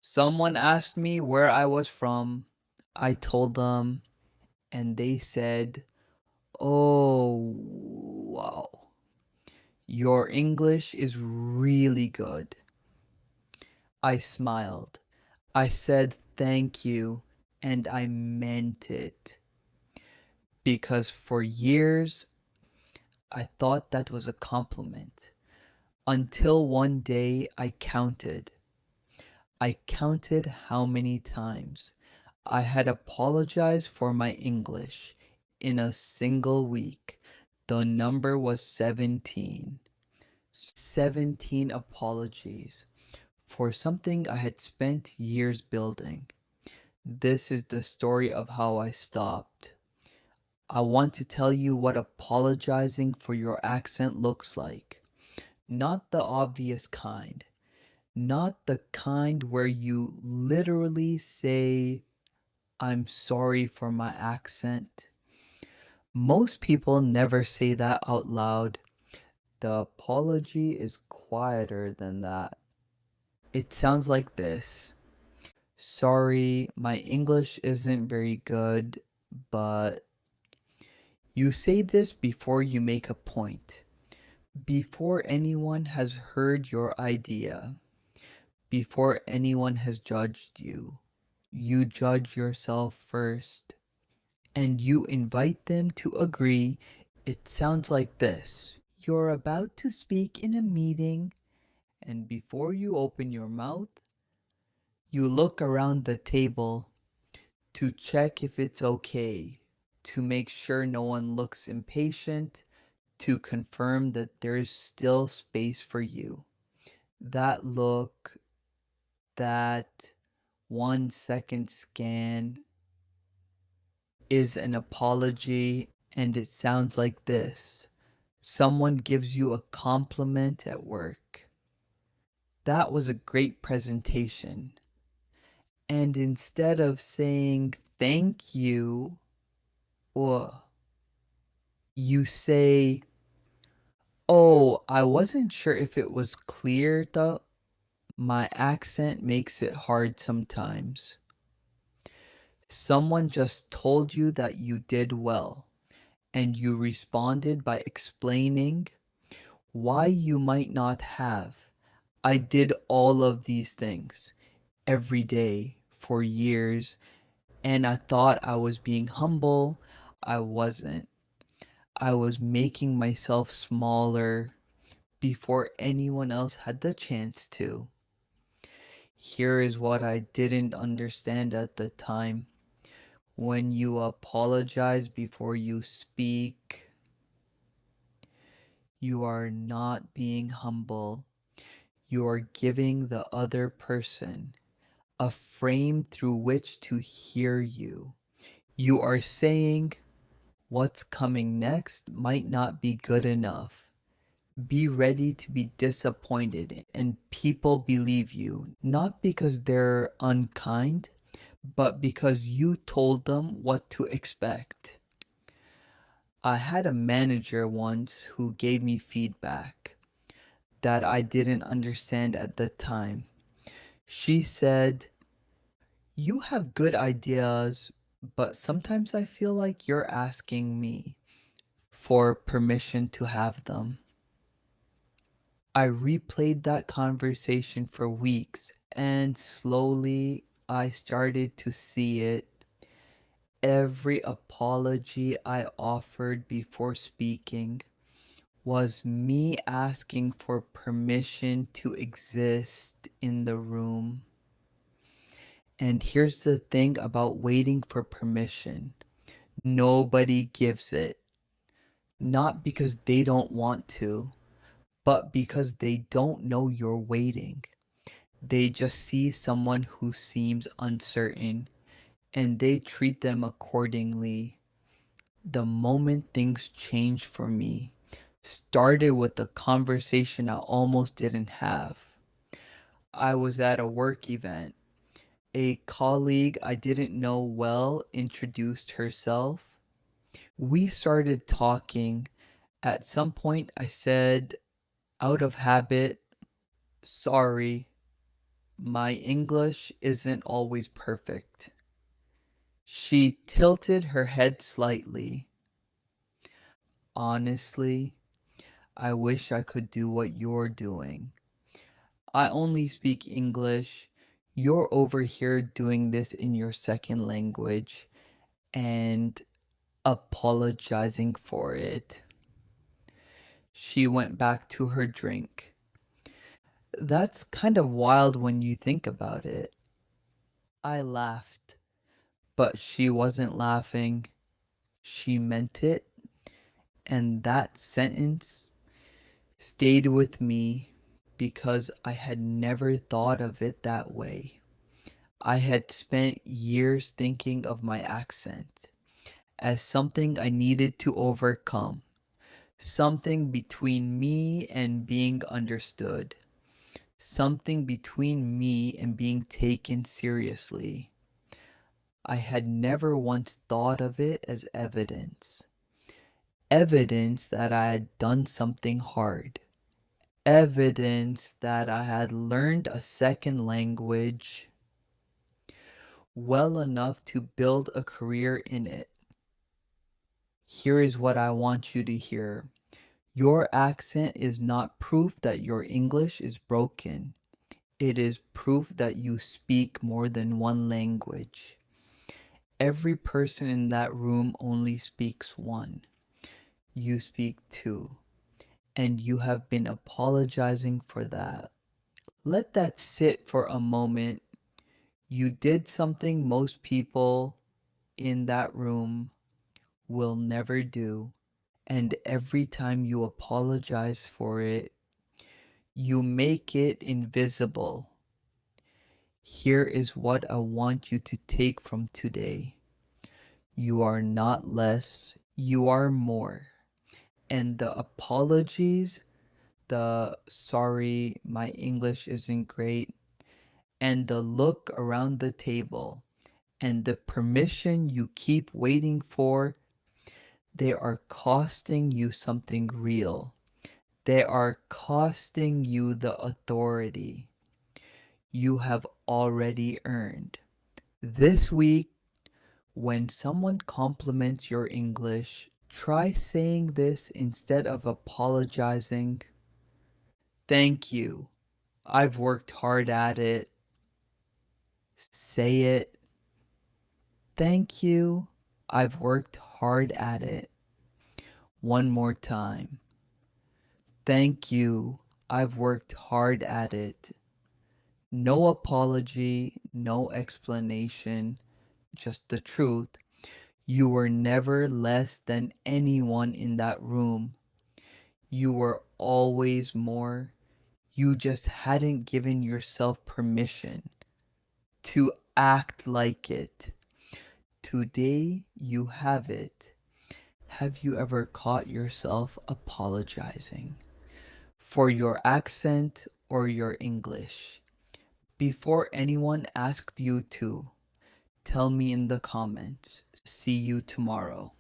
Someone asked me where I was from. I told them, and they said, "Oh, wow. Your English is really good." I smiled. I said thank you, and I meant it. Because for years, I thought that was a compliment. Until one day I counted. I counted how many times I had apologized for my English in a single week. The number was 17. 17 apologies for something I had spent years building. This is the story of how I stopped. I want to tell you what apologizing for your accent looks like. Not the obvious kind. Not the kind where you literally say, "I'm sorry for my accent." Most people never say that out loud. The apology is quieter than that. It sounds like this: "Sorry, my English isn't very good, but..." You say this before you make a point, before anyone has heard your idea, before anyone has judged you. You judge yourself first, and you invite them to agree. It sounds like this: "You're about to speak in a meeting, and before you open your mouth, you look around the table to check if it's okay, to make sure no one looks impatient, to confirm that there's still space for you." That look, that 1 second scan is an apology, and it sounds like this: someone gives you a compliment at work. "That was a great presentation." And instead of saying thank you, or you say, "Oh, I wasn't sure if it was clear though. My accent makes it hard sometimes." Someone just told you that you did well, and you responded by explaining why you might not have. "I did all of these things every day for years, and I thought I was being humble." I wasn't. I was making myself smaller before anyone else had the chance to. Here is what I didn't understand at the time. When you apologize before you speak, you are not being humble. You are giving the other person a frame through which to hear you. You are saying, "What's coming next might not be good enough." Be ready to be disappointed, and people believe you, not because they're unkind, but because you told them what to expect. I had a manager once who gave me feedback that I didn't understand at the time. She said, "You have good ideas, but sometimes I feel like you're asking me for permission to have them." I replayed that conversation for weeks, and slowly I started to see it. Every apology I offered before speaking was me asking for permission to exist in the room. And here's the thing about waiting for permission: nobody gives it. Not because they don't want to, but because they don't know you're waiting. They just see someone who seems uncertain, and they treat them accordingly. The moment things changed for me started with a conversation I almost didn't have. I was at a work event. A colleague I didn't know well introduced herself. We started talking. At some point, I said, out of habit, "Sorry." My English isn't always perfect. She tilted her head slightly. Honestly, I wish I could do what you're doing. I only speak English. You're over here doing this in your second language and apologizing for it. She went back to her drink. That's kind of wild when you think about it. I laughed, but she wasn't laughing. She meant it, and that sentence stayed with me because I had never thought of it that way. I had spent years thinking of my accent as something I needed to overcome, something between me and being understood, something between me and being taken seriously. I had never once thought of it as evidence. Evidence that I had done something hard. Evidence that I had learned a second language well enough to build a career in it. Here is what I want you to hear. Your accent is not proof that your English is broken. It is proof that you speak more than one language. Every person in that room only speaks one. You speak two. And you have been apologizing for that. Let that sit for a moment. You did something most people in that room will never do. And every time you apologize for it, you make it invisible. Here is what I want you to take from today. You are not less, you are more. And the apologies, the sorry, my English isn't great, and the look around the table, and the permission you keep waiting for, they are costing you something real. They are costing you the authority you have already earned. This week, when someone compliments your English, try saying this instead of apologizing. Thank you. I've worked hard at it. Say it. Thank you. I've worked hard at it. One more time. Thank you. I've worked hard at it. No apology, no explanation, just the truth. You were never less than anyone in that room. You were always more. You just hadn't given yourself permission to act like it. Today you have it. Have you ever caught yourself apologizing for your accent or your English? Before anyone asked you to, tell me in the comments. See you tomorrow.